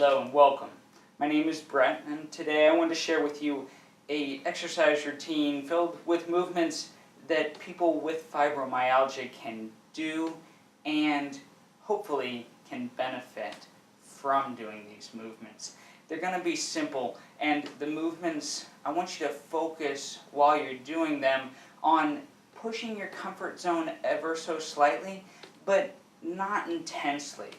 Hello and welcome. My name is Brett, and today I want to share with you a exercise routine filled with movements that people with fibromyalgia can do and hopefully can benefit from doing these movements. They're going to be simple, and the movements, I want you to focus while you're doing them on pushing your comfort zone ever so slightly, but not intensely.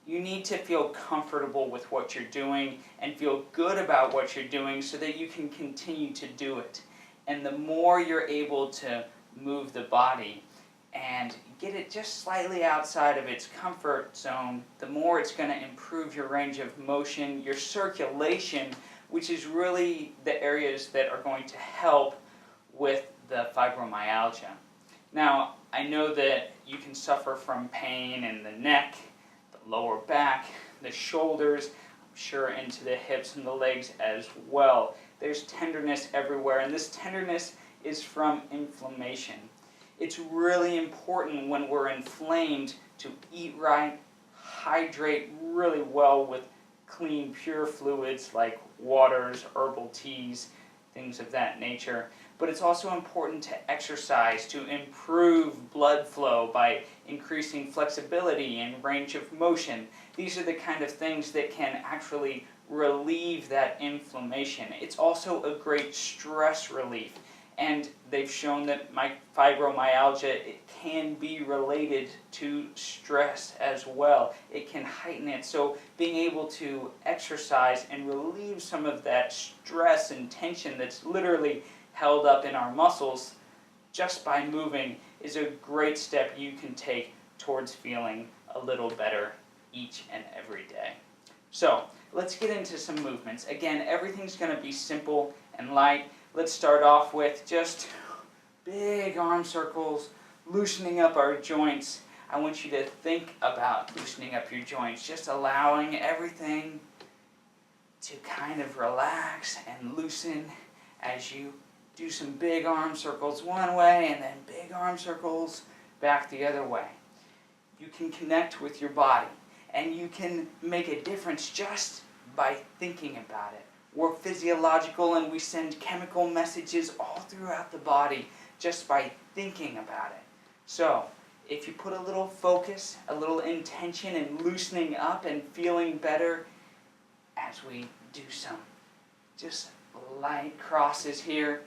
You need to feel comfortable with what you're doing and feel good about what you're doing so that you can continue to do it. And the more you're able to move the body and get it just slightly outside of its comfort zone, the more it's going to improve your range of motion, your circulation, which is really the areas that are going to help with the fibromyalgia. Now, I know that you can suffer from pain in the neck, lower back, the shoulders, I'm sure into the hips and the legs as well. There's tenderness everywhere, and this tenderness is from inflammation. It's really important when we're inflamed to eat right, hydrate really well with clean, pure fluids like waters, herbal teas, things of that nature. But it's also important to exercise to improve blood flow by increasing flexibility and range of motion. These are the kind of things that can actually relieve that inflammation. It's also a great stress relief, and they've shown that fibromyalgia, it can be related to stress as well. It can heighten it, so being able to exercise and relieve some of that stress and tension that's literally held up in our muscles just by moving is a great step you can take towards feeling a little better each and every day. So let's get into some movements. Again, everything's going to be simple and light. Let's start off with just big arm circles, loosening up our joints. I want you to think about loosening up your joints, just allowing everything to kind of relax and loosen as you do some big arm circles one way and then big arm circles back the other way. You can connect with your body, and you can make a difference just by thinking about it. We're physiological, and we send chemical messages all throughout the body just by thinking about it. So if you put a little focus, a little intention in loosening up and feeling better as we do some just light crosses here,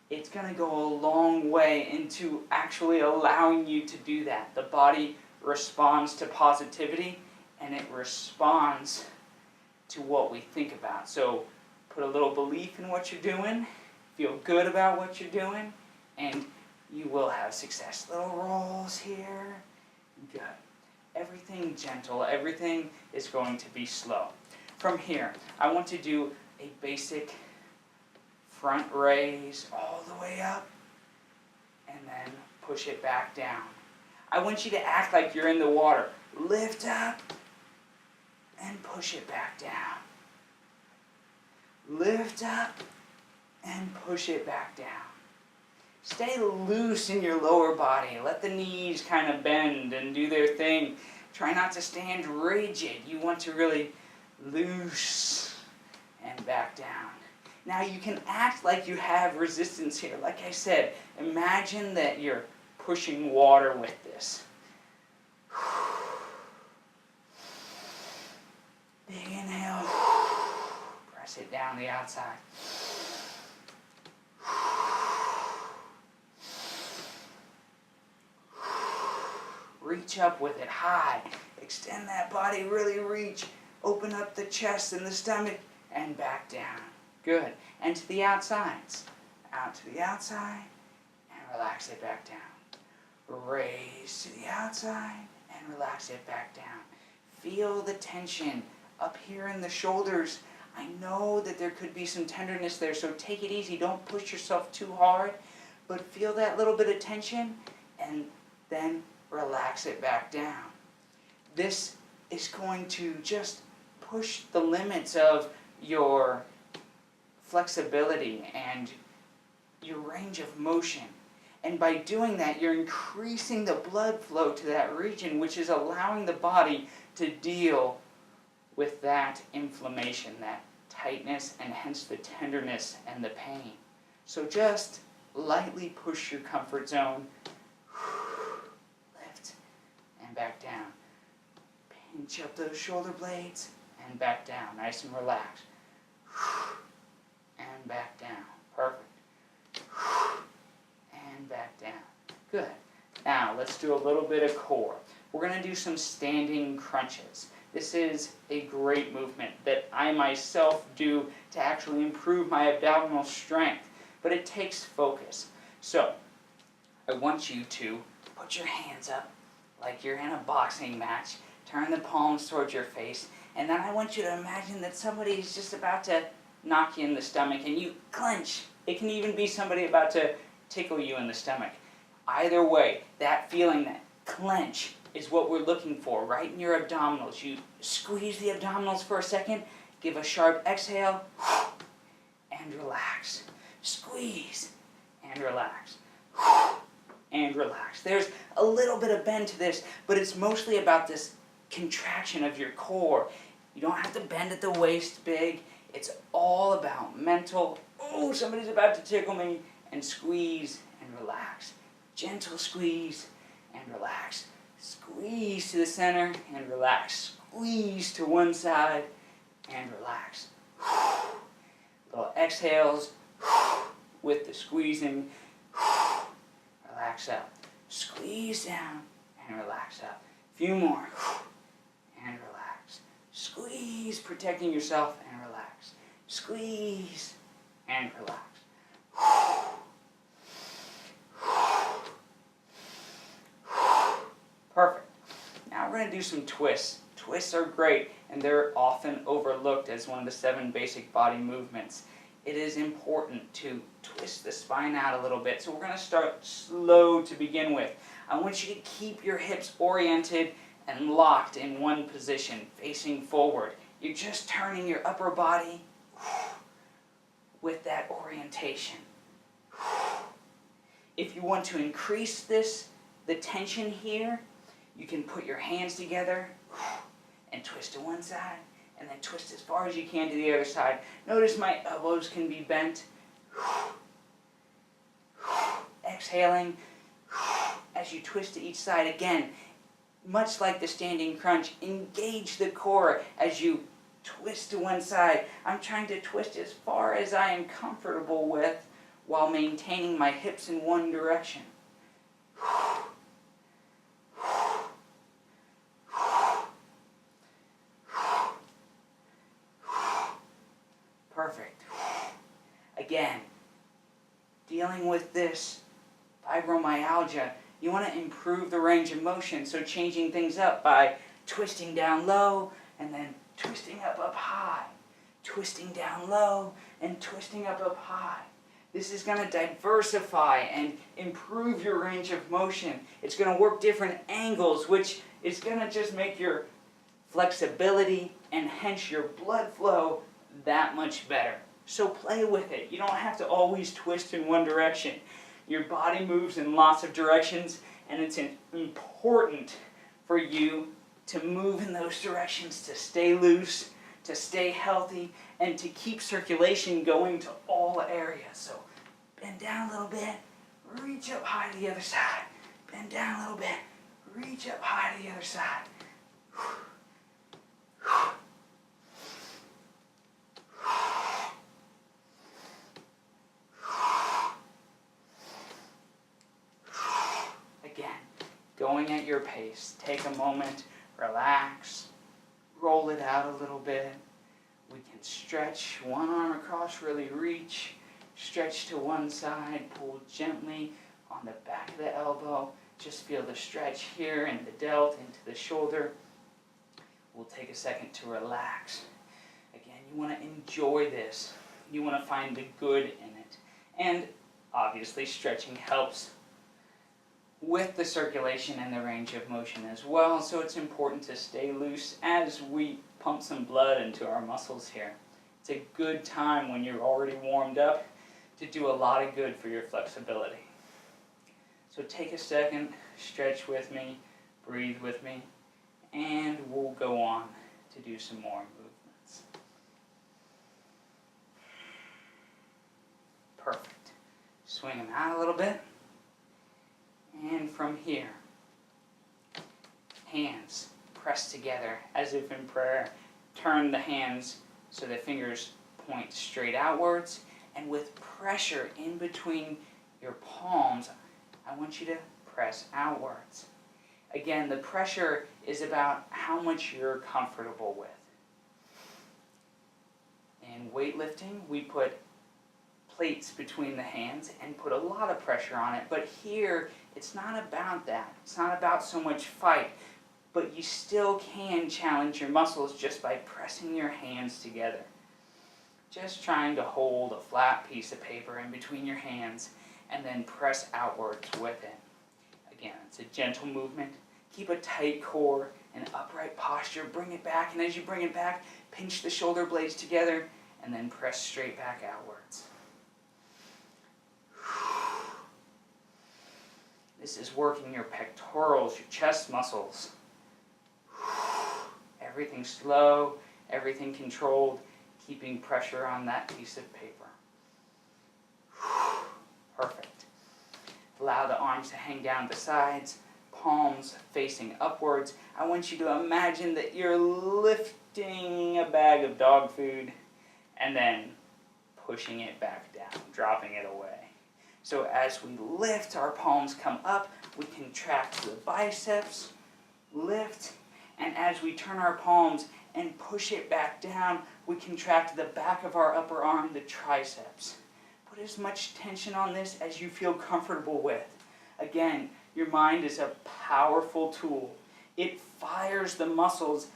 it's going to go a long way into actually allowing you to do that. The body responds to positivity, and it responds to what we think about. So put a little belief in what you're doing, feel good about what you're doing, and you will have success. Little rolls here. Good. Everything gentle. Everything is going to be slow. From here, I want to do a basic front raise all the way up, and then push it back down. I want you to act like you're in the water. Lift up and push it back down. Lift up and push it back down. Stay loose in your lower body. Let the knees kind of bend and do their thing. Try not to stand rigid. You want to really loose and back down. Now you can act like you have resistance here. Like I said, imagine that you're pushing water with this. Big inhale. Press it down the outside. Reach up with it high. Extend that body, really reach. Open up the chest and the stomach and back down. Good. And to the outsides. Out to the outside and relax it back down. Raise to the outside and relax it back down. Feel the tension up here in the shoulders. I know that there could be some tenderness there, so take it easy. Don't push yourself too hard, but feel that little bit of tension and then relax it back down. This is going to just push the limits of your flexibility and your range of motion. And by doing that, you're increasing the blood flow to that region, which is allowing the body to deal with that inflammation, that tightness, and hence the tenderness and the pain. So just lightly push your comfort zone, lift, and back down. Pinch up those shoulder blades, and back down, nice and relaxed. And back down, perfect. And back down, good. Now let's do a little bit of core. We're going to do some standing crunches. This is a great movement that I myself do to actually improve my abdominal strength, but it takes focus. So I want you to put your hands up like you're in a boxing match, turn the palms towards your face, and then I want you to imagine that somebody is just about to knock you in the stomach and you clench. It can even be somebody about to tickle you in the stomach. Either way, that feeling, that clench, is what we're looking for, right in your abdominals. You squeeze the abdominals for a second, give a sharp exhale, and relax. Squeeze, and relax, and relax. There's a little bit of bend to this, but it's mostly about this contraction of your core. You don't have to bend at the waist big. It's all about mental, oh, somebody's about to tickle me, and squeeze and relax. Gentle squeeze and relax. Squeeze to the center and relax. Squeeze to one side and relax. Little exhales with the squeezing. Relax up. Squeeze down and relax up. Few more. And relax. Squeeze, protecting yourself, and relax. Squeeze and relax. Perfect. Now we're going to do some twists. Twists are great, and they're often overlooked as one of the 7 basic body movements. It is important to twist the spine out a little bit, so we're going to start slow to begin with. I want you to keep your hips oriented and locked in one position, facing forward. You're just turning your upper body with that orientation. If you want to increase the tension here, you can put your hands together and twist to one side, and then twist as far as you can to the other side. Notice my elbows can be bent. Exhaling as you twist to each side again. Much like the standing crunch, engage the core as you twist to one side. I'm trying to twist as far as I am comfortable with while maintaining my hips in one direction. Perfect. Again, dealing with this fibromyalgia, you want to improve the range of motion, so changing things up by twisting down low and then twisting up high. Twisting down low and twisting up high. This is going to diversify and improve your range of motion. It's going to work different angles, which is going to just make your flexibility and hence your blood flow that much better. So play with it. You don't have to always twist in one direction. Your body moves in lots of directions, and it's important for you to move in those directions, to stay loose, to stay healthy, and to keep circulation going to all areas. So bend down a little bit, reach up high to the other side. Bend down a little bit, reach up high to the other side. Again, going at your pace. Take a moment, relax, roll it out a little bit. We can stretch one arm across, really reach, stretch to one side, pull gently on the back of the elbow. Just feel the stretch here in the delt into the shoulder. We'll take a second to relax. Again, you want to enjoy this. You want to find the good in it. And obviously stretching helps with the circulation and the range of motion as well, so it's important to stay loose as we pump some blood into our muscles here. It's a good time when you're already warmed up to do a lot of good for your flexibility. So take a second, stretch with me, breathe with me, and we'll go on to do some more movements. Perfect. Swing them out a little bit. And from here, hands pressed together as if in prayer. Turn the hands so the fingers point straight outwards, and with pressure in between your palms, I want you to press outwards. Again, the pressure is about how much you're comfortable with. In weightlifting, we put plates between the hands and put a lot of pressure on it, but here, it's not about that. It's not about so much fight, but you still can challenge your muscles just by pressing your hands together. Just trying to hold a flat piece of paper in between your hands and then press outwards with it. Again, it's a gentle movement. Keep a tight core and upright posture. Bring it back, and as you bring it back, pinch the shoulder blades together and then press straight back outwards. This is working your pectorals, your chest muscles. Everything slow, everything controlled, keeping pressure on that piece of paper. Perfect. Allow the arms to hang down the sides, palms facing upwards. I want you to imagine that you're lifting a bag of dog food and then pushing it back down, dropping it away. So as we lift, our palms come up, we contract the biceps, lift, and as we turn our palms and push it back down, we contract the back of our upper arm, the triceps. Put as much tension on this as you feel comfortable with. Again, your mind is a powerful tool. It fires the muscles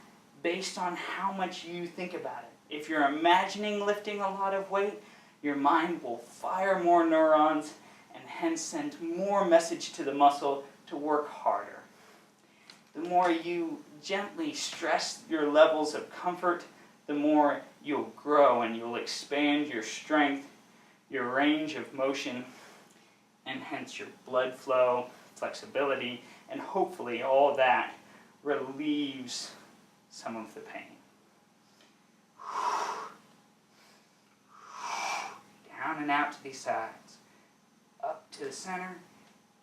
based on how much you think about it. If you're imagining lifting a lot of weight, your mind will fire more neurons and hence send more message to the muscle to work harder. The more you gently stress your levels of comfort, the more you'll grow and you'll expand your strength, your range of motion, and hence your blood flow, flexibility, and hopefully all that relieves some of the pain. Down and out to these sides. Up to the center,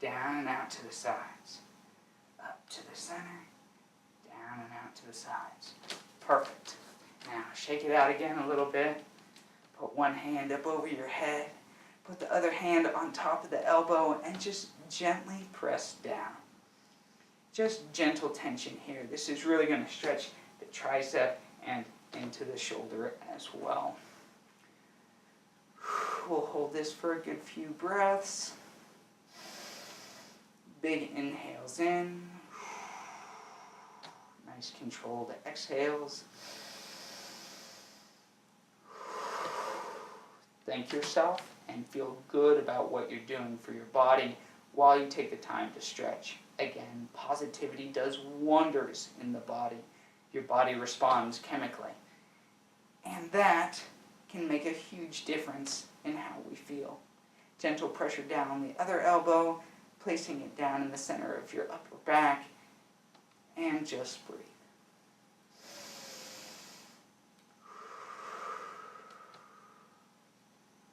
down and out to the sides. Up to the center, down and out to the sides. Perfect. Now shake it out again a little bit. Put one hand up over your head. Put the other hand on top of the elbow and just gently press down. Just gentle tension here. This is really going to stretch the tricep and into the shoulder as well. We'll hold this for a good few breaths. Big inhales in. Nice controlled exhales. Thank yourself and feel good about what you're doing for your body while you take the time to stretch. Again, positivity does wonders in the body. Your body responds chemically. And that can make a huge difference in how we feel. Gentle pressure down on the other elbow, placing it down in the center of your upper back, and just breathe.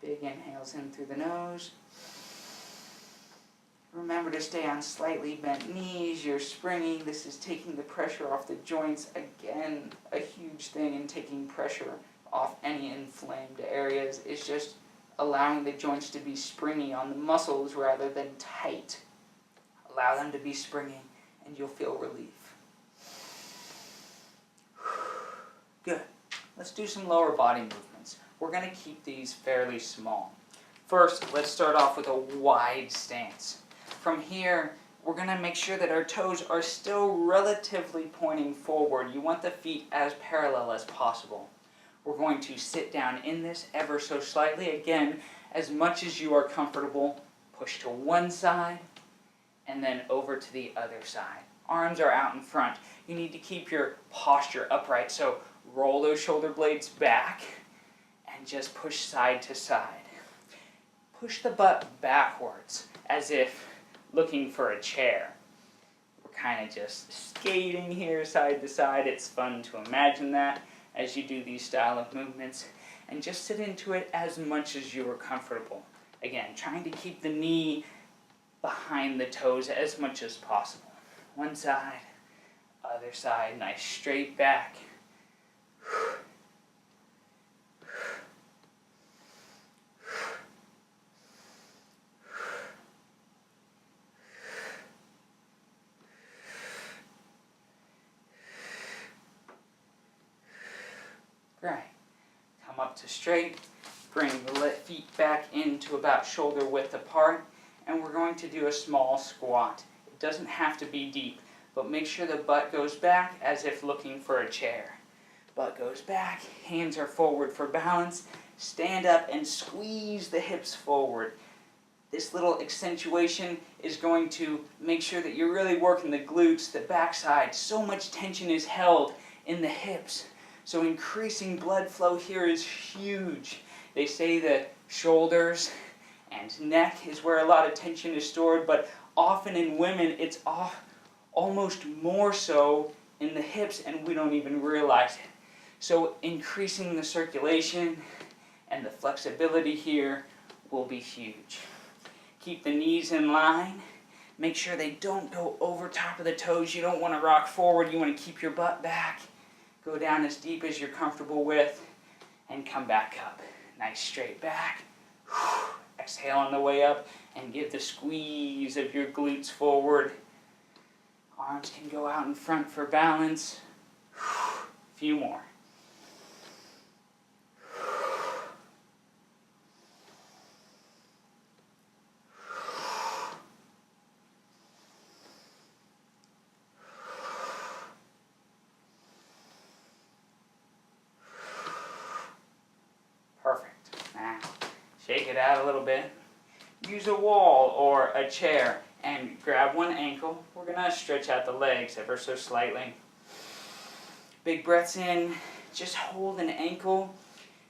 Big inhales in through the nose. Remember to stay on slightly bent knees. You're springy. This is taking the pressure off the joints. Again, a huge thing in taking pressure off any inflamed areas is just allowing the joints to be springy on the muscles rather than tight. Allow them to be springy and you'll feel relief. Good. Let's do some lower body movements. We're going to keep these fairly small. First, let's start off with a wide stance. From here, we're going to make sure that our toes are still relatively pointing forward. You want the feet as parallel as possible. We're going to sit down in this ever so slightly. Again, as much as you are comfortable, push to one side and then over to the other side. Arms are out in front. You need to keep your posture upright, so roll those shoulder blades back and just push side to side. Push the butt backwards as if looking for a chair. We're kind of just skating here side to side. It's fun to imagine that as you do these style of movements, and just sit into it as much as you are comfortable. Again, trying to keep the knee behind the toes as much as possible. One side, other side, nice straight back. Great. Come up to straight, bring the feet back into about shoulder width apart, and we're going to do a small squat. It doesn't have to be deep, but make sure the butt goes back as if looking for a chair. Butt goes back, hands are forward for balance, stand up and squeeze the hips forward. This little accentuation is going to make sure that you're really working the glutes, the backside. So much tension is held in the hips. So increasing blood flow here is huge. They say that shoulders and neck is where a lot of tension is stored, but often in women it's almost more so in the hips, and we don't even realize it. So increasing the circulation and the flexibility here will be huge. Keep the knees in line. Make sure they don't go over top of the toes. You don't want to rock forward. You want to keep your butt back. Go down as deep as you're comfortable with, and come back up. Nice straight back. Exhale on the way up, and give the squeeze of your glutes forward. Arms can go out in front for balance. A few more. Perfect. Now, shake it out a little bit. Use a wall or a chair and grab one ankle. We're going to stretch out the legs ever so slightly. Big breaths in. Just hold an ankle.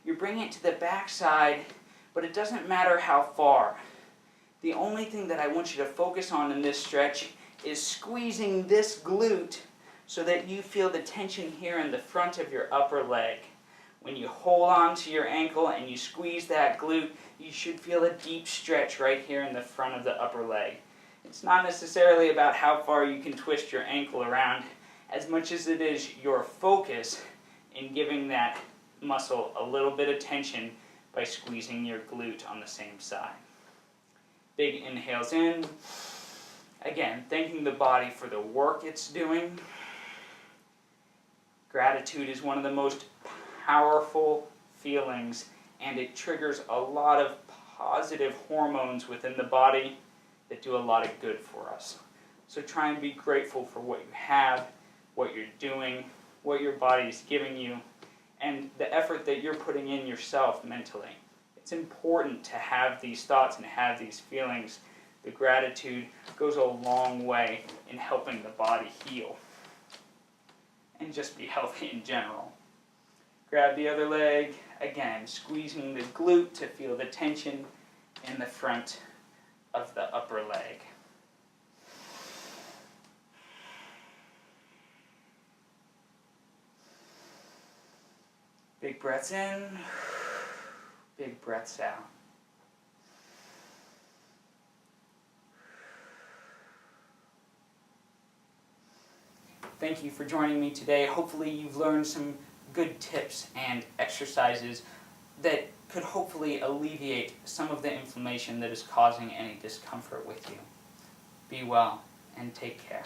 You bring it to the back side, but it doesn't matter how far. The only thing that I want you to focus on in this stretch is squeezing this glute so that you feel the tension here in the front of your upper leg. When you hold on to your ankle and you squeeze that glute, you should feel a deep stretch right here in the front of the upper leg. It's not necessarily about how far you can twist your ankle around, as much as it is your focus in giving that muscle a little bit of tension by squeezing your glute on the same side. Big inhales in. Again, thanking the body for the work it's doing. Gratitude is one of the most powerful feelings, and it triggers a lot of positive hormones within the body that do a lot of good for us. So try and be grateful for what you have, what you're doing, what your body is giving you, and the effort that you're putting in yourself mentally. It's important to have these thoughts and have these feelings. The gratitude goes a long way in helping the body heal and just be healthy in general. Grab the other leg, again, squeezing the glute to feel the tension in the front of the upper leg. Big breaths in, big breaths out. Thank you for joining me today. Hopefully you've learned some good tips and exercises that could hopefully alleviate some of the inflammation that is causing any discomfort with you. Be well and take care.